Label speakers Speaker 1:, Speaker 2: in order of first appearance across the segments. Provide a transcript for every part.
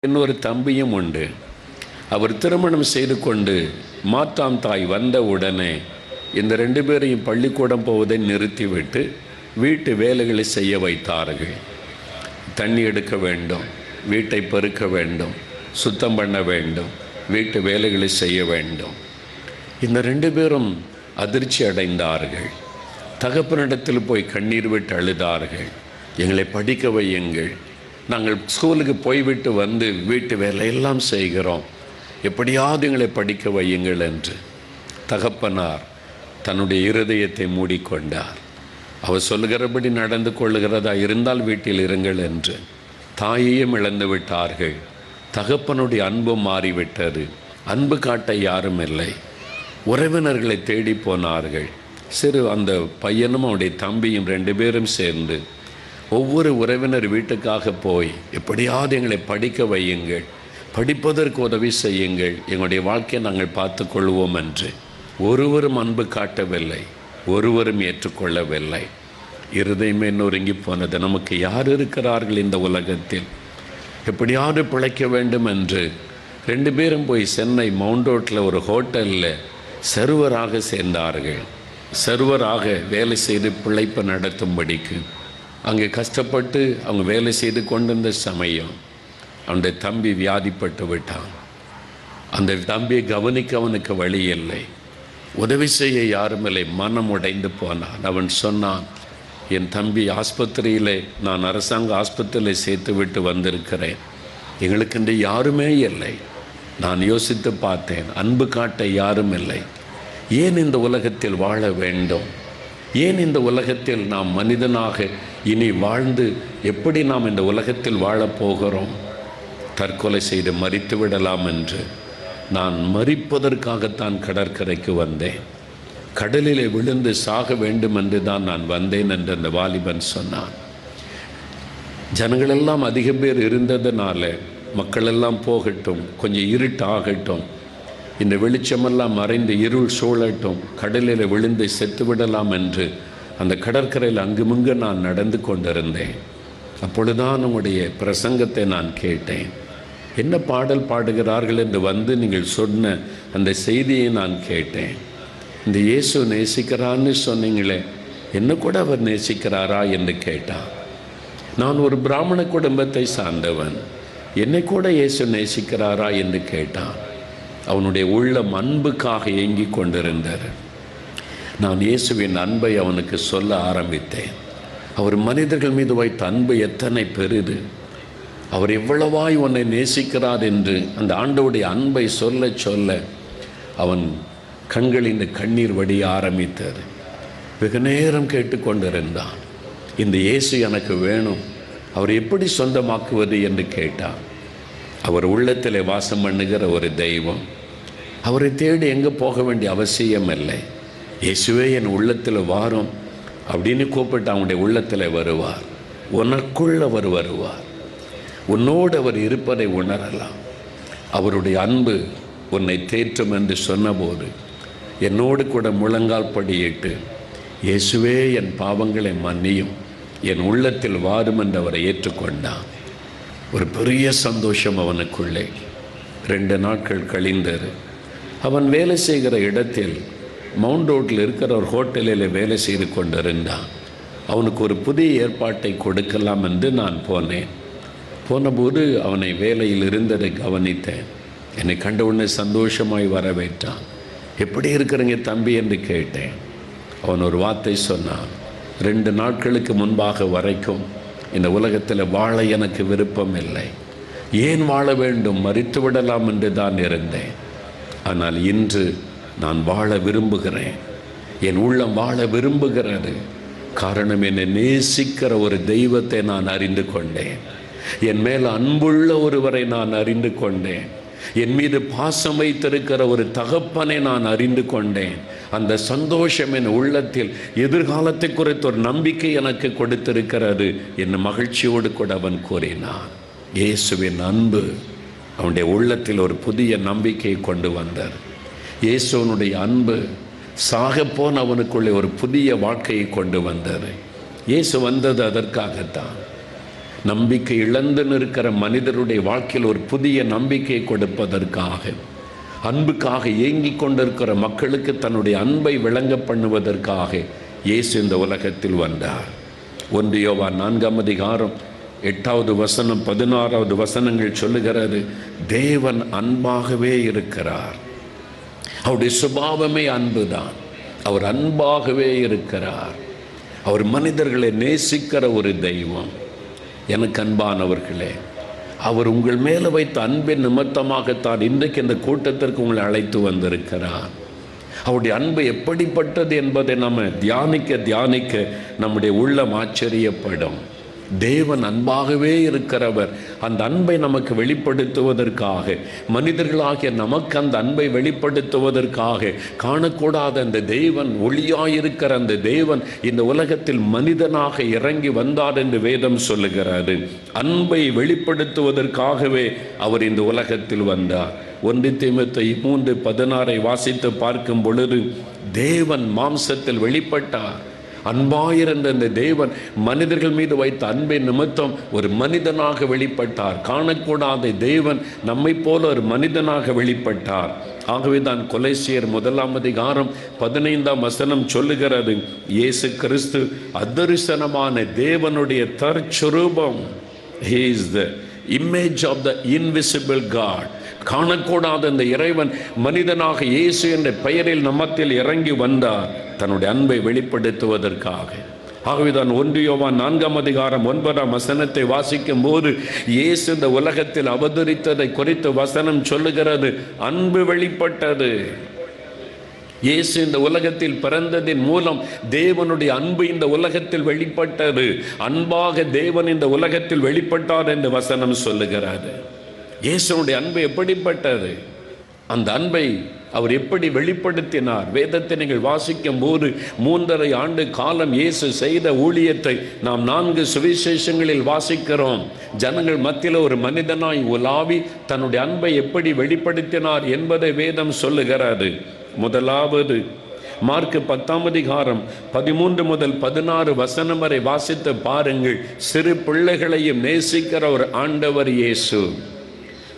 Speaker 1: இன்னொரு தம்பியும் உண்டு. அவர் திருமணம் செய்து கொண்டு மாற்றாம் தாய் வந்த உடனே இந்த 2 பேரையும் பள்ளிக்கூடம் போவதை நிறுத்திவிட்டு வீட்டு வேலைகளை செய்ய வைத்தார்கள். தண்ணி எடுக்க வேண்டும், வீட்டை பெருக்க வேண்டும், சுத்தம் பண்ண வேண்டும், வீட்டு வேலைகளை செய்ய வேண்டும். இந்த 2 பேரும் அதிர்ச்சி அடைந்தார்கள். தகப்பனிடத்தில் போய் கண்ணீர் விட்டு அழுதார்கள். எங்களை படிக்க வையுங்கள், நாங்கள் ஸ்கூலுக்கு போய்விட்டு வந்து வீட்டு வேலையெல்லாம் செய்கிறோம், எப்படியாவது எங்களை படிக்க வையுங்கள் என்று. தகப்பனார் தன்னுடைய இருதயத்தை மூடிக்கொண்டார். அவர் சொல்லுகிறபடி நடந்து கொள்ளுகிறதா இருந்தால் வீட்டில் இருங்கள் என்று. தாயையும் இழந்து விட்டார்கள். தகப்பனுடைய அன்பும் மாறிவிட்டது. அன்பு காட்ட யாரும் இல்லை. உறவினர்களை தேடி போனார்கள். அந்த பையனும் அவனுடைய தம்பியும் 2 பேரும் சேர்ந்து ஒவ்வொரு உறவினர் வீட்டுக்காக போய் எப்படியாவது எங்களை படிக்க வையுங்கள், படிப்பதற்கு உதவி செய்யுங்கள், எங்களுடைய வாழ்க்கையை நாங்கள் பார்த்து கொள்வோம் என்று. ஒருவரும் அன்பு காட்டவில்லை, ஒருவரும் ஏற்றுக்கொள்ளவில்லை. இருதயமே நொறுங்கி போனது. நமக்கு யார் இருக்கிறார்கள் இந்த உலகத்தில்? எப்படியாவது பிழைக்க வேண்டும் என்று 2 பேரும் போய் சென்னை மவுண்ட் ரோட்டில் ஒரு ஹோட்டலில் சர்வராக சேர்ந்தார்கள். சர்வராக வேலை செய்து பிழைப்பு நடத்தும்படிக்கு அங்கே கஷ்டப்பட்டு அவங்க வேலை செய்து கொண்டிருந்த சமயம் அவனுடைய தம்பி வியாதிப்பட்டு விட்டான். அந்த தம்பியை கவனிக்க அவனுக்கு வழி இல்லை, உதவி செய்ய யாரும் இல்லை. மனம் உடைந்து போனான். அவன் சொன்னான், என் தம்பி ஆஸ்பத்திரியில், நான் அரசாங்க ஆஸ்பத்திரியில் சேர்த்து விட்டு வந்திருக்கிறேன், எங்களுக்கு இன்று யாருமே இல்லை. நான் யோசித்து பார்த்தேன், அன்பு காட்ட யாரும் இல்லை. ஏன் இந்த உலகத்தில் வாழ வேண்டும்? ஏன் இந்த உலகத்தில் நாம் மனிதனாக இனி வாழ்ந்து எப்படி நாம் இந்த உலகத்தில் வாழப்போகிறோம்? தற்கொலை செய்து மரித்து விடலாம் என்று நான் மரிப்பதற்காகத்தான் கடற்கரைக்கு வந்தேன். கடலிலே விழுந்து சாக வேண்டும் என்று தான் நான் வந்தேன் என்று அந்த வாலிபன் சொன்னான். ஜனங்களெல்லாம் அதிக பேர் இருந்ததுனால மக்களெல்லாம் போகட்டும், கொஞ்சம் இருட்டாகட்டும், இந்த வெளிச்சமெல்லாம் மறைந்து இருள் சூழட்டும், கடலில் விழுந்து செத்து விடலாம் என்று அந்த கடற்கரையில் அங்குமிங்கு நான் நடந்து கொண்டிருந்தேன். அப்பொழுதுதான் உங்களுடைய பிரசங்கத்தை நான் கேட்டேன். என்ன பாடல் பாடுகிறார்கள் என்று வந்து நீங்கள் சொன்ன அந்த செய்தியை நான் கேட்டேன். இந்த இயேசு நேசிக்கிறான்னு சொன்னீங்களே, என்ன கூட அவர் நேசிக்கிறாரா என்று கேட்டான். நான் ஒரு பிராமண குடும்பத்தை சார்ந்தவன், என்னை கூட இயேசு நேசிக்கிறாரா என்று கேட்டான். அவனுடைய உள்ளம் அன்புக்காக ஏங்கி கொண்டிருந்தார். நான் இயேசுவின் அன்பை அவனுக்கு சொல்ல ஆரம்பித்தேன். அவர் மனிதர்கள் மீது வைத்த அன்பு எத்தனை பெரிது, அவர் எவ்வளவாய் உன்னை நேசிக்கிறார் என்று அந்த ஆண்டவருடைய அன்பை சொல்ல சொல்ல அவன் கண்களின் கண்ணீர் வடிய ஆரம்பித்தார். வெகு நேரம் கேட்டுக்கொண்டிருந்தான். இந்த இயேசு எனக்கு வேணும், அவர் எப்படி சொந்தமாக்குவது என்று கேட்டான். அவர் உள்ளத்தில் வாசம் பண்ணுகிற ஒரு தெய்வம். அவரை தேடி எங்கே போக வேண்டிய அவசியம் இல்லை. இயேசுவே என் உள்ளத்தில் வாரும் அப்படின்னு கூப்பிட்டு அவனுடைய உள்ளத்தில் வருவார். உனக்குள் அவர் வருவார். உன்னோடு அவர் இருப்பதை உணரலாம். அவருடைய அன்பு உன்னை தேற்றும் என்று சொன்னபோது என்னோடு கூட முழங்கால் படியிட்டு, இயேசுவே என் பாவங்களை மன்னியும், என் உள்ளத்தில் வாரும் என்று அவரை ஏற்றுக்கொண்டான். ஒரு பெரிய சந்தோஷம் அவனுக்குள்ளே. 2 நாட்கள் கழிந்தது. அவன் வேலை செய்கிற இடத்தில் மவுண்ட் ரோட்டில் இருக்கிற ஒரு ஹோட்டலில் வேலை செய்து கொண்டிருந்தான். அவனுக்கு ஒரு புதிய ஏற்பாட்டை கொடுக்கலாம் என்று நான் போனேன். போனபோது அவனை வேலையில் இருந்ததை கவனித்தேன். என்னை கண்டவுடனே சந்தோஷமாய் வரவேற்றான். எப்படி இருக்கிறீங்க தம்பி என்று கேட்டேன். அவன் ஒரு வார்த்தை சொன்னான், 2 நாட்களுக்கு முன்பாக வரைக்கும் இந்த உலகத்தில் வாழ எனக்கு விருப்பம் இல்லை. ஏன் வாழ வேண்டும்? மரித்து விடலாம் என்று தான் இருந்தேன். ஆனால் இன்று நான் வாழ விரும்புகிறேன். என் உள்ளம் வாழ விரும்புகிறது. காரணம், என்னை நேசிக்கிற ஒரு தெய்வத்தை நான் அறிந்து கொண்டேன். என் மேல் அன்புள்ள ஒருவரை நான் அறிந்து கொண்டேன். என் மீது பாசம் வைத்திருக்கிற ஒரு தகப்பனை நான் அறிந்து கொண்டேன். அந்த சந்தோஷம் என் உள்ளத்தில் எதிர்காலத்தை குறித்த ஒரு நம்பிக்கை எனக்கு கொடுத்திருக்கிறது என்று மகிழ்ச்சியோடு கூட அவன் கூறினான். இயேசுவின் அன்பு அவனுடைய உள்ளத்தில் ஒரு புதிய நம்பிக்கையை கொண்டு வந்தார். இயேசுவனுடைய அன்பு சாகப்போன அவனுக்குள்ளே ஒரு புதிய வாழ்க்கையை கொண்டு வந்தார். இயேசு வந்தது அதற்காகத்தான். நம்பிக்கை இழந்து நிற்கிற மனிதருடைய வாழ்க்கையில் ஒரு புதிய நம்பிக்கை கொடுப்பதற்காக, அன்புக்காக ஏங்கிக் கொண்டிருக்கிற மக்களுக்கு தன்னுடைய அன்பை விளங்க பண்ணுவதற்காக இயேசு இந்த உலகத்தில் வந்தார். 1 யோவான் 4 வசனம் 16 வசனங்கள் சொல்லுகிறது, தேவன் அன்பாகவே இருக்கிறார். அவருடைய சுபாவமே அன்புதான். அவர் அன்பாகவே இருக்கிறார். அவர் மனிதர்களை நேசிக்கிற ஒரு தெய்வம். எனக்கு அன்பானவர்களே, அவர் உங்கள் மேலே வைத்த அன்பின் நிமித்தமாகத்தான் இன்றைக்கு இந்த கூட்டத்திற்கு உங்களை அழைத்து வந்திருக்கிறார். அவருடைய அன்பு எப்படிப்பட்டது என்பதை நம்ம தியானிக்க நம்முடைய உள்ளம் ஆச்சரியப்படும். தேவன் அன்பாகவே இருக்கிறவர். அந்த அன்பை நமக்கு வெளிப்படுத்துவதற்காக, மனிதர்களாகிய நமக்கு அந்த அன்பை வெளிப்படுத்துவதற்காக, காணக்கூடாத அந்த தேவன், ஒளியாயிருக்கிற அந்த தேவன் இந்த உலகத்தில் மனிதனாக இறங்கி வந்தார் என்று வேதம் சொல்லுகிறது. அன்பை வெளிப்படுத்துவதற்காகவே அவர் இந்த உலகத்தில் வந்தார். 1 தீமோத்தேயு 3:16 வாசித்து பார்க்கும் பொழுது, தேவன் மாம்சத்தில் வெளிப்பட்டார். அன்பாயிருந்த அந்த தேவன் மனிதர்கள் மீது வைத்த அன்பின் நிமித்தம் ஒரு மனிதனாக வெளிப்பட்டார். காணக்கூடாத தேவன் நம்மை போல ஒரு மனிதனாக வெளிப்பட்டார். ஆகவே தான் கொலோசியர் 1:15 வசனம் சொல்லுகிறது, இயேசு கிறிஸ்து அதரிசனமான தேவனுடைய தற்சுரூபம். He is the image of the invisible God. காணக்கூடாத அந்த இறைவன் மனிதனாக இயேசு என்ற பெயரில் நம்மத்தில் இறங்கி வந்தார், தன்னுடைய அன்பை வெளிப்படுத்துவதற்காக. ஆகவேதான் 1 யோவான் 4 வசனத்தை வாசிக்கும் போது, இயேசு இந்த உலகத்தில் அவதரித்ததை குறித்து வசனம் சொல்லுகிறது, அன்பு வெளிப்பட்டது. இயேசு இந்த உலகத்தில் பிறந்ததின் மூலம் தேவனுடைய அன்பு இந்த உலகத்தில் வெளிப்பட்டது. அன்பாக தேவன் இந்த உலகத்தில் வெளிப்பட்டார் என்று வசனம் சொல்லுகிறது. இயேசுனுடைய அன்பு எப்படிப்பட்டது? அந்த அன்பை அவர் எப்படி வெளிப்படுத்தினார்? வேதத்தை நீங்கள் வாசிக்கும் போது 3.5 ஆண்டு காலம் இயேசு செய்த ஊழியத்தை நாம் 4 சுவிசேஷங்களில் வாசிக்கிறோம். ஜனங்கள் மத்தியில் ஒரு மனிதனாய் உலாவி தன்னுடைய அன்பை எப்படி வெளிப்படுத்தினார் என்பதை வேதம் சொல்லுகிறது. முதலாவது மார்க் 10:13 முதல் 16 வசனம் வரை வாசித்து பாருங்கள். சிறு பிள்ளைகளையும் நேசிக்கிற ஒரு ஆண்டவர் இயேசு.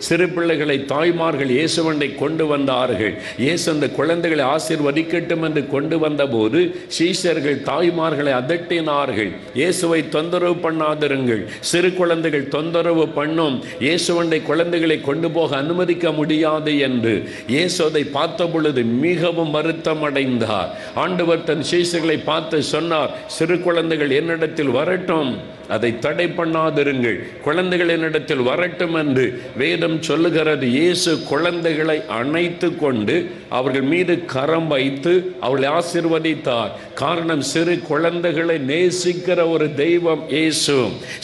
Speaker 1: சிறு பிள்ளைகளை தாய்மார்கள் இயேசுவண்டை கொண்டு வந்தார்கள். இயேசு அந்த குழந்தைகளை ஆசீர்வதிக்கட்டும் என்று கொண்டு வந்தபோது சீஷர்கள் தாய்மார்களை அதட்டினார்கள். இயேசுவை தொந்தரவு பண்ணாதிருங்கள், சிறு குழந்தைகள் தொந்தரவு பண்ணும், இயேசுவண்டை குழந்தைகளை கொண்டு போக அனுமதிக்க முடியாது என்று. இயேசு அதை பார்த்த பொழுது மிகவும் வருத்தம் அடைந்தார். ஆண்டவர் தன் சீஷர்களை பார்த்து சொன்னார், சிறு குழந்தைகள் என்னிடத்தில் வரட்டும், அதை தடை பண்ணாதிருங்கள், குழந்தைகள் என்னிடத்தில் வரட்டும் என்று வேதம் சொல்லுகிறது. இயேசு குழந்தைகளை அணைத்து கொண்டு அவர்கள் மீது கரம் வைத்து அவர்களை ஆசீர்வதித்தார். காரணம், சிறு குழந்தைகளை நேசிக்கிற ஒரு தெய்வம் இயேசு.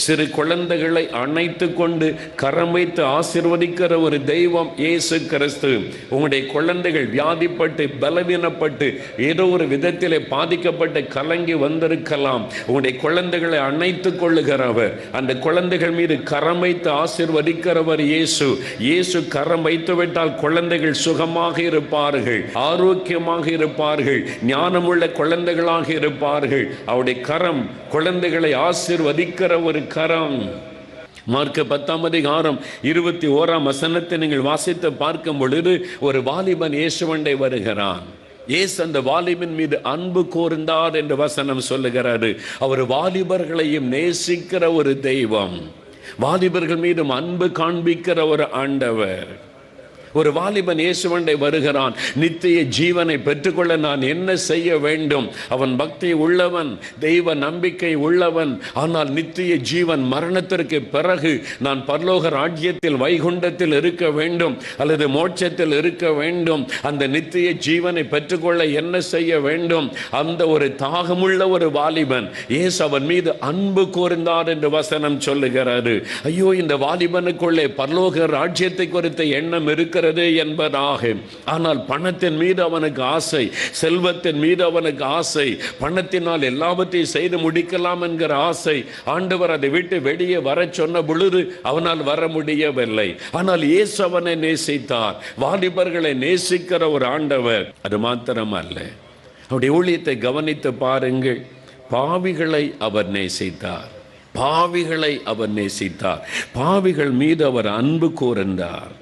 Speaker 1: சிறு குழந்தைகளை அணைத்து கொண்டு கரம் வைத்து ஆசீர்வதிக்கிற ஒரு தெய்வம் இயேசு கிறிஸ்து. உங்களுடைய குழந்தைகள் வியாதிப்பட்டு பலவீனப்பட்டு ஏதோ ஒரு விதத்திலே பாதிக்கப்பட்டு கலங்கி வந்திருக்கலாம். உங்களுடைய குழந்தைகளை அணைத்து கொள்ளுகிறவர், அந்த குழந்தைகள் மீது கரம் வைத்து ஆசீர்வதிக்கிறவர் இயேசு. இயேசு கரம் வைத்து விட்டால் குழந்தைகள் சுகமாக இருப்பார்கள், ஆரோக்கியமாக இருப்பார்கள், ஞானமுள்ள குழந்தைகளாக இருப்பார்கள். அவருடைய கரம் குழந்தைகளை ஆசீர்வதிக்கிற ஒரு கரம். மார்க் 10:21 வசனத்தை நீங்கள் வாசித்து பார்க்கும் பொழுது, ஒரு வாலிபன் இயேசுவண்டை வருகிறான். இயேசு அந்த வாலிபன் மீது அன்பு கூர்ந்தார் என்று வசனம் சொல்லுகிறாரு. அவர் வாலிபர்களையும் நேசிக்கிற ஒரு தெய்வம், வாலிபர்கள் மீதும் அன்பு காண்பிக்கிற ஒரு ஆண்டவர். ஒரு வாலிபன் இயேசுவண்டை வருகிறான். நித்திய ஜீவனை பெற்றுக்கொள்ள நான் என்ன செய்ய வேண்டும்? அவன் பக்தி உள்ளவன், தெய்வ நம்பிக்கை உள்ளவன். ஆனால் நித்திய ஜீவன், மரணத்திற்கு பிறகு நான் பரலோக ராஜ்யத்தில் வைகுண்டத்தில் இருக்க வேண்டும் அல்லது மோட்சத்தில் இருக்க வேண்டும். அந்த நித்திய ஜீவனை பெற்றுக்கொள்ள என்ன செய்ய வேண்டும்? அந்த ஒரு தாகமுள்ள ஒரு வாலிபன். இயேசு அவன் மீது அன்பு கூர்ந்தார் என்று வசனம் சொல்லுகிறாரு. ஐயோ, இந்த வாலிபனுக்குள்ளே பரலோக ராஜ்யத்தை குறித்த எண்ணம் இருக்கிறது என்பதாக. ஆனால் பணத்தின் மீது அவனுக்கு ஆசை, செல்வத்தின் மீது அவனுக்கு ஆசை, பணத்தினால் எல்லாவற்றையும் செய்து முடிக்கலாம் என்கிற ஆசை. ஆண்டவர் அதை விட்டு வெளியே வர சொன்ன பொழுது அவனால் வர முடியவில்லை. ஆனால் இயேசு அவனை நேசித்தார். வாலிபர்களை நேசிக்கிற ஒரு ஆண்டவர். அது மாத்திரமல்ல, அவருடைய ஊழியத்தை கவனித்து பாருங்கள். பாவிகளை அவர் நேசித்தார். பாவிகளை அவர் நேசித்தார். பாவிகள் மீது அவர் அன்பு கூர்ந்தார்.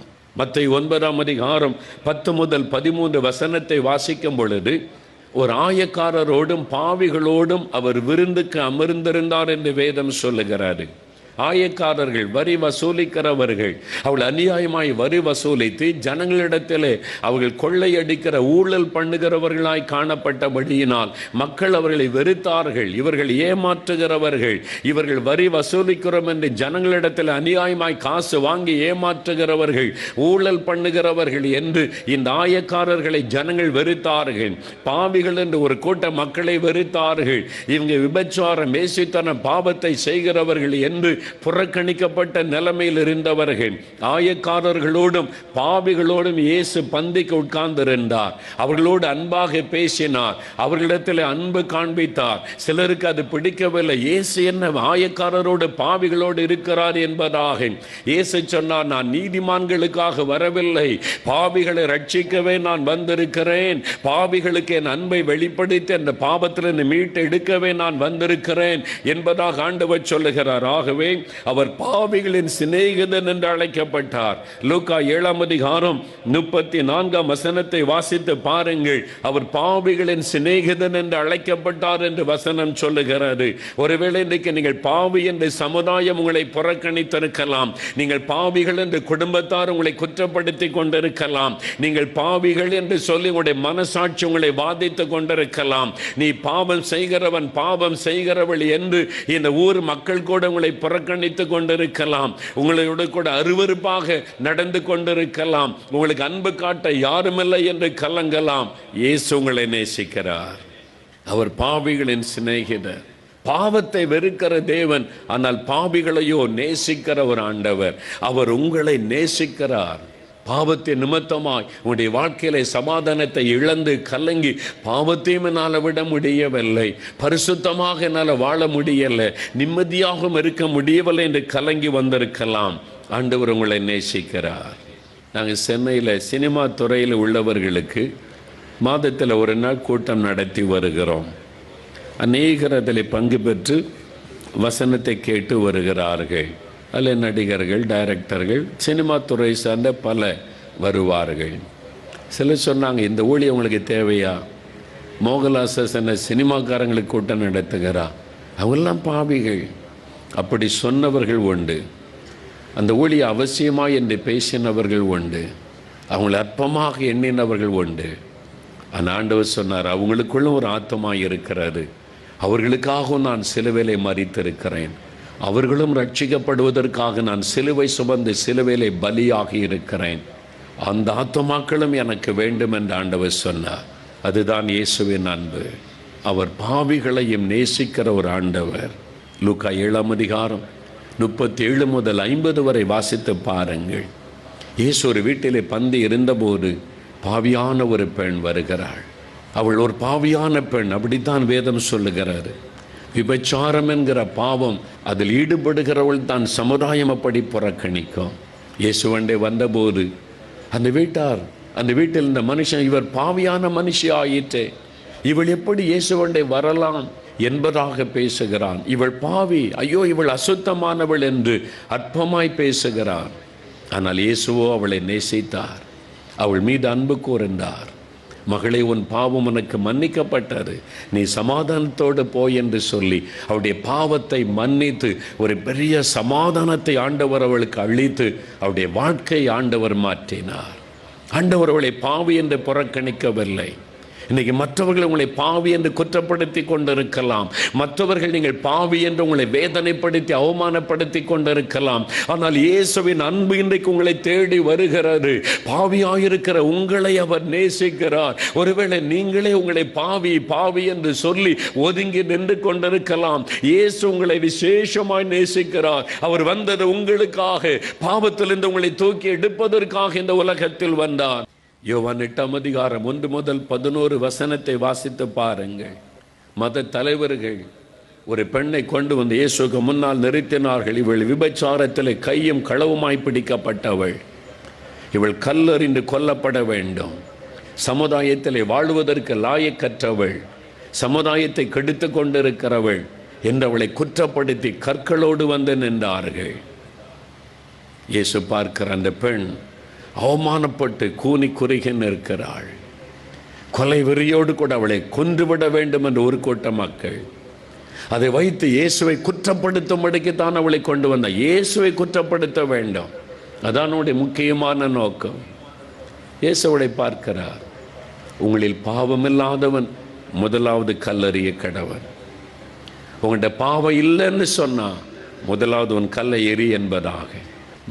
Speaker 1: மத்தேயு 9:10 முதல் 13 வசனத்தை வாசிக்கும் பொழுது, ஒரு ஆயக்காரரோடும் பாவிகளோடும் அவர் விருந்துக்கு அமர்ந்திருந்தார் என்று வேதம் சொல்லுகிறாரு. ஆயக்காரர்கள், வரி வசூலிக்கிறவர்கள், அவள் அநியாயமாய் வரி வசூலித்து ஜனங்களிடத்திலே அவர்கள் கொள்ளையடிக்கிற ஊழல் பண்ணுகிறவர்களாய் காணப்பட்டபடியினால் மக்கள் அவர்களை வெறுத்தார்கள். இவர்கள் ஏமாற்றுகிறவர்கள், இவர்கள் வரி வசூலிக்கிறோம் என்று ஜனங்களிடத்தில் அநியாயமாய் காசு வாங்கி ஏமாற்றுகிறவர்கள், ஊழல் பண்ணுகிறவர்கள் என்று இந்த ஆயக்காரர்களை ஜனங்கள் வெறுத்தார்கள். பாவிகள் என்று ஒரு கூட்ட மக்களை வெறுத்தார்கள். இவங்க விபச்சாரம், வேசித்தனம், பாவத்தை செய்கிறவர்கள் என்று புறக்கணிக்கப்பட்ட நிலைமையில் இருந்தவர்கள். ஆயக்காரர்களோடும் பாவிகளோடும் இயேசு பந்திக்கு உட்கார்ந்திருந்தார். அவர்களோடு அன்பாக பேசினார், அவர்களிடத்தில் அன்பு காண்பித்தார். சிலருக்கு அது பிடிக்கவில்லை. இயேசு என்ன ஆயக்காரரோடு பாவிகளோடு இருக்கிறார் என்பதாக. இயேசு சொன்னார், நான் நீதிமான்களுக்காக வரவில்லை, பாவிகளை ரட்சிக்கவே நான் வந்திருக்கிறேன். பாவிகளுக்கு என் அன்பை வெளிப்படுத்தி அந்த பாவத்தில் மீட்டு எடுக்கவே நான் வந்திருக்கிறேன் என்பதாக ஆண்டவர் சொல்லுகிறார். ஆகவே அவர் பாவிகளின் சிநேகிதன் என்று அழைக்கப்பட்டார். லூக்கா 7:34 வசனத்தை வாசித்து பாருங்கள். அவர் பாவிகளின் சிநேகிதன் என்று அழைக்கப்பட்டார் என்று வசனம் சொல்லுகிறது. ஒருவேளை இன்றைக்கு நீங்கள் பாவி என்று சமுதாயம் உங்களை புறக்கணித்திருக்கலாம். நீங்கள் பாவிகள் என்று குடும்பத்தார் உங்களை குற்றப்படுத்தி கொண்டிருக்கலாம். நீங்கள் பாவிகள் என்று சொல்லி உங்களுடைய மனசாட்சி உங்களை வாதித்துக் கொண்டிருக்கலாம். நீ பாவம் செய்கிறவன், பாவம் செய்கிறவள் என்று இந்த ஊர் மக்கள் கூட உங்களை புறக்கணித்துக் கொண்டிருக்கலாம். உங்களோட கூட அருவருப்பாக நடந்து கொண்டிருக்கலாம். உங்களுக்கு அன்பு காட்ட யாருமில்லை என்று கலங்கலாம். இயேசு உங்களை நேசிக்கிறார். அவர் பாவிகளின் சிநேகிதர். பாவத்தை வெறுக்கிற தேவன், ஆனால் பாவிகளையோ நேசிக்கிற ஒரு ஆண்டவர். அவர் உங்களை நேசிக்கிறார். பாவத்தின் நிமித்தமாய் உன்னுடைய வாழ்க்கையில சமாதானத்தை இழந்து கலங்கி, பாவத்தையும் என்னால் விட முடியவில்லை, பரிசுத்தமாக என்னால் வாழ முடியலை, நிம்மதியாகவும் இருக்க முடியவில்லை என்று கலங்கி வந்திருக்கலாம். ஆண்டவர் உங்களை நேசிக்கிறார். நாங்கள் சென்னையில் சினிமா துறையில் உள்ளவர்களுக்கு மாதத்தில் ஒரு நாள் கூட்டம் நடத்தி வருகிறோம். அநேகர் அதில் பங்கு பெற்று வசனத்தை கேட்டு வருகிறார்கள். அதில் நடிகர்கள், டைரக்டர்கள், சினிமா துறை சார்ந்த பல வருவார்கள். சிலர் சொன்னாங்க, இந்த ஊழியம் உங்களுக்கு தேவையா? மோகன்லால் சினிமாக்காரங்களுக்கு கூட்டம் நடத்துகிறா, அவங்கெல்லாம் பாவிகள். அப்படி சொன்னவர்கள் உண்டு. அந்த ஊழியம் அவசியமா என்று பேசினவர்கள் உண்டு. அவங்களை அற்பமாக எண்ணினவர்கள் உண்டு. ஆனால் ஆண்டவர் சொன்னார், அவங்களுக்குள்ள ஒரு ஆத்மா இருக்கிறது, அவர்களுக்காகவும் நான் சிலுவையிலே மரித்திருக்கிறேன், அவர்களும் ரட்சிக்கப்படுவதற்காக நான் சிலுவை சுமந்து சிலுவையிலே பலியாகி இருக்கிறேன், அந்த ஆத்துமாக்களும் எனக்கு வேண்டும் என்று ஆண்டவர் சொன்னார். அதுதான் இயேசுவின் அன்பு. அவர் பாவிகளையும் நேசிக்கிற ஒரு ஆண்டவர். லூக்கா 7:37 முதல் 50 வரை வாசித்து பாருங்கள். இயேசு ஒரு வீட்டிலே பந்தி இருந்தபோது பாவியான ஒரு பெண் வருகிறாள். அவள் ஒரு பாவியான பெண், அப்படித்தான் வேதம் சொல்லுகிறாரு. விபச்சாரம் என்கிற பாவம், அதில் ஈடுபடுகிறவள் தான் சமுதாயம் அப்படி புறக்கணிக்கும். இயேசுவண்டே வந்தபோது அந்த வீட்டில் இந்த மனுஷன், இவர் பாவியான மனுஷி ஆயிற்றே, இவள் எப்படி இயேசுவண்டே வரலாம் என்பதாக பேசுகிறான். இவள் பாவி, ஐயோ இவள் அசுத்தமானவள் என்று அற்பமாய் பேசுகிறான். ஆனால் இயேசுவோ அவளை நேசித்தார், அவள் மீது அன்பு கூர்ந்தார். மகளே, உன் பாவம் உனக்கு மன்னிக்கப்பட்டது, நீ சமாதானத்தோடு போய் என்று சொல்லி அவருடைய பாவத்தை மன்னித்து ஒரு பெரிய சமாதானத்தை ஆண்டவர் அவளுக்கு அளித்து அவருடைய வாழ்க்கை ஆண்டவர் மாற்றினார். ஆண்டவர் அவளை பாவி என்று புறக்கணிக்கவில்லை. இன்னைக்கு மற்றவர்கள் உங்களை பாவி என்று குற்றப்படுத்தி கொண்டிருக்கலாம். மற்றவர்கள் நீங்கள் பாவி என்று உங்களை வேதனைப்படுத்தி அவமானப்படுத்தி கொண்டிருக்கலாம். ஆனால் இயேசுவின் அன்பு இன்றைக்கு உங்களை தேடி வருகிறது. பாவியாயிருக்கிற உங்களை அவர் நேசிக்கிறார். ஒருவேளை நீங்களே உங்களை பாவி என்று சொல்லி ஒதுங்கி நின்று கொண்டிருக்கலாம். இயேசு உங்களை விசேஷமாய் நேசிக்கிறார். அவர் வந்தது உங்களுக்காக, பாவத்திலிருந்து உங்களை தூக்கி எடுப்பதற்காக இந்த உலகத்தில் வந்தார். யோவான் 8:1 முதல் 11 வசனத்தை வாசித்து பாருங்கள். மத தலைவர்கள் ஒரு பெண்ணை கொண்டு வந்து இயேசுக்கு முன்னால் நிறுத்தினார்கள். இவள் விபச்சாரத்தில் கையும் களவுமாய் பிடிக்கப்பட்டவள், இவள் கல்லெறிந்து கொல்லப்பட வேண்டும், சமுதாயத்தில் வாழ்வதற்கு லாயக்கற்றவள், சமுதாயத்தை கெடுத்து கொண்டிருக்கிறவள், என்று அவளை குற்றப்படுத்தி கற்களோடு வந்து நின்றார்கள். இயேசு பார்க்கிற அந்த பெண் அவமானப்பட்டு கூனி குறுகி நிற்கிறாள். கொலை வெறியோடு கூட அவளை கொன்றுவிட வேண்டும் என்று ஒரு கூட்ட மக்கள் அதை வைத்து இயேசுவை குற்றப்படுத்தும்படிக்கு தான் அவளை கொண்டு வந்தார். இயேசுவை குற்றப்படுத்த வேண்டும், அதான் அவனுடைய முக்கியமான நோக்கம். இயேசு அவளை பார்க்கிறார். உங்களில் பாவமில்லாதவன் முதலாவது கல்லெறிய கடவன். உங்கள்கிட்ட பாவம் இல்லைன்னு சொன்னா முதலாவது உன் கல்லை எறி என்பதாக.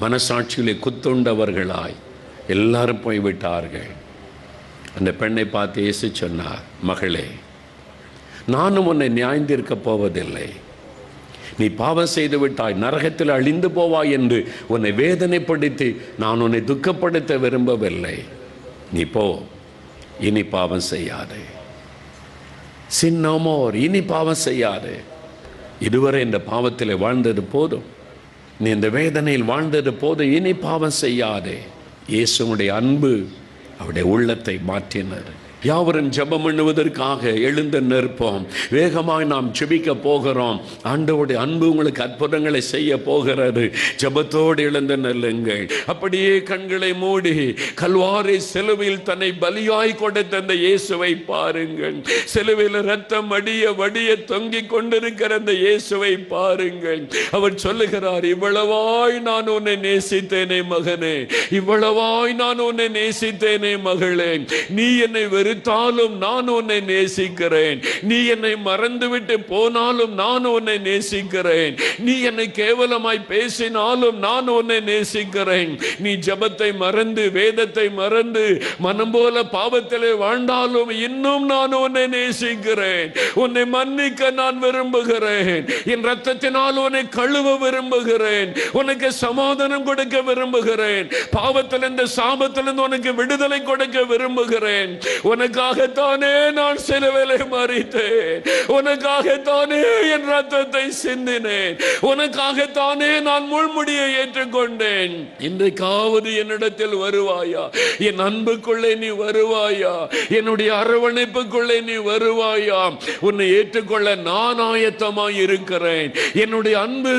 Speaker 1: மனசாட்சியிலே குத்துண்டவர்களாய் எல்லாரும் போய்விட்டார்கள். அந்த பெண்ணை பார்த்து இயேசு சொன்னார், மகளே, நானும் உன்னை நியாயந்திருக்க போவதில்லை. நீ பாவம் செய்து விட்டாய், நரகத்தில் அழிந்து போவாய் என்று உன்னை வேதனைப்படுத்தி நான் உன்னை துக்கப்படுத்த விரும்பவில்லை. நீ போ, இனி பாவம் செய்யாதே. சின் நோ மோர், இனி பாவம் செய்யாதே. இதுவரை இந்த பாவத்தில் வாழ்ந்தது போதும், நீ இந்த வேதனையில் வாழ்ந்தது போதும், இனி பாவம் செய்யாதே. இயேசுவுடைய அன்பு அவருடைய உள்ளத்தை மாற்றினர். யாவரும் ஜெபம் பண்ணுவதற்காக எழுந்து நிற்போம். வேகமாய் நாம் ஜெபிக்க போகிறோம். ஆண்டவருடைய அன்பு உங்களுக்கு அற்புதங்களை செய்ய போகிறது. ஜெபத்தோடு எழுந்து நில்லுங்கள். அப்படியே கண்களை மூடி கல்வாரி சிலுவையில் தன்னை பலியாய் கொடுத்த அந்த இயேசுவை பாருங்கள். சிலுவையில் ரத்தம் வடிய வடிய தொங்கிக் கொண்டிருக்கிற அந்த இயேசுவை பாருங்கள். அவர் சொல்லுகிறார், இவ்வளவாய் நான் உன்னை நேசித்தேனே மகனே, இவ்வளவாய் நான் உன்னை நேசித்தேனே மகளே, நீ என்னை வெறுத்தாலும் நான் உன்னை நேசிக்கிறேன். நீ என்னை மறந்துவிட்டு போனாலும் நான் உன்னை நேசிக்கிறேன். நீ என்னை கேவலமாய் பேசினாலும் நான் உன்னை நேசிக்கிறேன். நீ ஜெபத்தை மறந்து வேதத்தை மறந்து மனம் போல பாவத்திலே வாழ்ந்தாலும் இன்னும் நான் உன்னை நேசிக்கிறேன். உன்னை மன்னிக்க நான் விரும்புகிறேன். என் ரத்தத்தினால் உன்னை கழுவ விரும்புகிறேன். உனக்கு சமாதானம் கொடுக்க விரும்புகிறேன். பாவத்திலிருந்து சாபத்திலிருந்து உனக்கு விடுதலை கொடுக்க விரும்புகிறேன். உனக்காகத்தானே நான் சிலுவையிலே மரித்தேன். உனக்காகத்தானே என் ரத்தத்தை சிந்தினேன். உனக்காகத்தானே நான் முள்முடியை ஏற்றுக்கொண்டேன். இன்றைக்காவது என்னிடத்தில் வருவாயா? என் அன்புக்குள்ளே நீ வருவாயா? என்னுடைய அரவணைப்புக்குள்ளே நீ வருவாயா? உன்னை ஏற்றுக்கொள்ள நான் ஆயத்தமாய் இருக்கிறேன். என்னுடைய அன்பு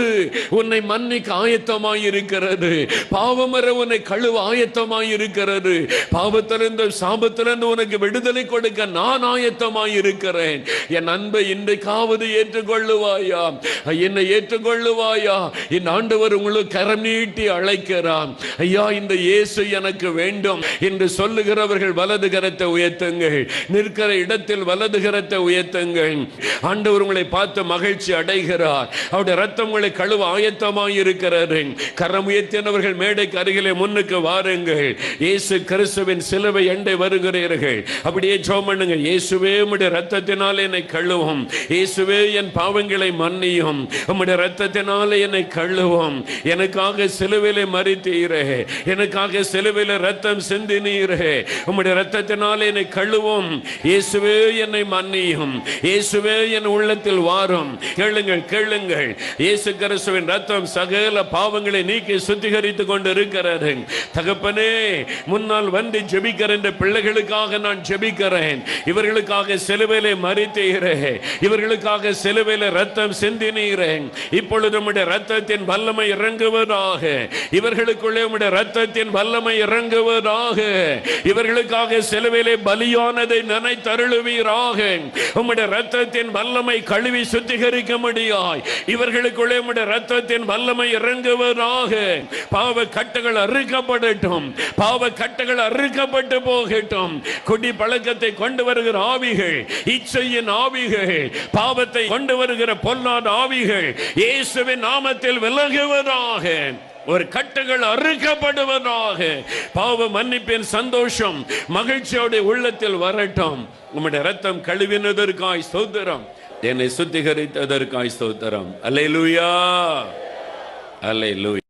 Speaker 1: உன்னை மன்னிக்க ஆயத்தமாய் இருக்கிறது. பாவமர உன்னை கழுவ ஆயத்தமாய் இருக்கிறது. பாவத்திலிருந்து சாபத்திலிருந்து உனக்கு விடுதலை கொடுக்க நான் ஆயத்தமாய் இருக்கிறேன். என் அன்பை இன்றைக்காவது ஏற்றுக்கொள்ளுவாயா? என்னை ஏற்றுக்கொள்ளுவாயா? என் ஆண்டவர் உங்களுக்கு கரம் நீட்டி அழைக்கிறான். ஐயா, இந்த இயேசு எனக்கு வேண்டும் என்று சொல்லுகிறவர்கள் வலது கரத்தை உயர்த்துங்கள். நிற்கிற இடத்தில் வலது கரத்தை உயர்த்துங்கள். ஆண்டவர் உங்களை பார்த்து மகிழ்ச்சி அடைகிறார். அவருடைய ரத்தம் உங்களை கழுவ ஆயத்தமாய் இருக்கிறது. கரம் உயர்த்தினவர்கள் மேடைக்கு அருகிலே முன்னுக்கு வாருங்கள். இயேசு கிறிஸ்துவின் சிலுவை அண்டை வருகிறீர்கள். அப்படியே ஜெபம் பண்ணுங்க. இயேசுவே, உம்முடைய இரத்தத்தினாலே என்னை கழுவும். இயேசுவே, என் பாவங்களை மன்னியும். உம்முடைய இரத்தத்தினாலே என்னை கழுவும். எனக்காக சிலுவையிலே மரித்தீரே, எனக்காக சிலுவையிலே இரத்தம் சிந்தினீரே. உம்முடைய இரத்தத்தினாலே என்னை கழுவும். இயேசுவே, என்னை மன்னியும். இயேசுவே, என் உள்ளத்தில் வாரும். கேளுங்கள், கேளுங்கள். இயேசு கிறிஸ்துவின் இரத்தம் சகல பாவங்களை நீக்கி சுத்திகரித்துக் கொண்டு இருக்கிறது. தகப்பனே, முன்னால் வந்து ஜெபிக்கிற இந்த பிள்ளைகளுக்காக நான் ஜெபிக்கிறேன். இவர்களுக்காக சிலுவையிலே மரித்தீரே, இவர்களுக்காக சிலுவையிலே ரத்தம் சிந்தினீரே. இப்பொழுது உம்முடைய ரத்தத்தின் வல்லமை இறங்குவதாக. இவர்களுக்குள்ளே உம்முடைய ரத்தத்தின் வல்லமை இறங்குவதாக. இவர்களுக்காக சிலுவையிலே பலியானதை நினைத்தருளுவீராக. உம்முடைய ரத்தத்தின் வல்லமை கழுவி சுத்திகரிக்க முடியாய். இவர்களுக்குள்ளே உம்முடைய ரத்தத்தின் வல்லமை இறங்குவதாக. பாவ கட்டுகள் அறுக்கப்படட்டும். பாவ கட்டுகள் அறுக்கப்பட்டு போகட்டும். குடி பழக்கத்தை கொண்டு வருகிற ஆவிகள், இச்சையின் ஆவிகள், பாவத்தை கொண்டு வருகிற பொல்லாத ஆவிகள் இயேசுவின் நாமத்தில் விலகுவதாக. ஒரு கட்டுகள் அறுக்கப்படுவதாக. பாவ மன்னிப்பின் சந்தோஷம் மகிழ்ச்சியோட உள்ளத்தில் வரட்டும். உம்முடைய ரத்தம் கழுவினதற்காய் ஸ்தோத்திரம். என்னை சுத்திகரித்ததற்காய் ஸ்தோத்திரம். அல்லேலூயா, அல்லேலூயா.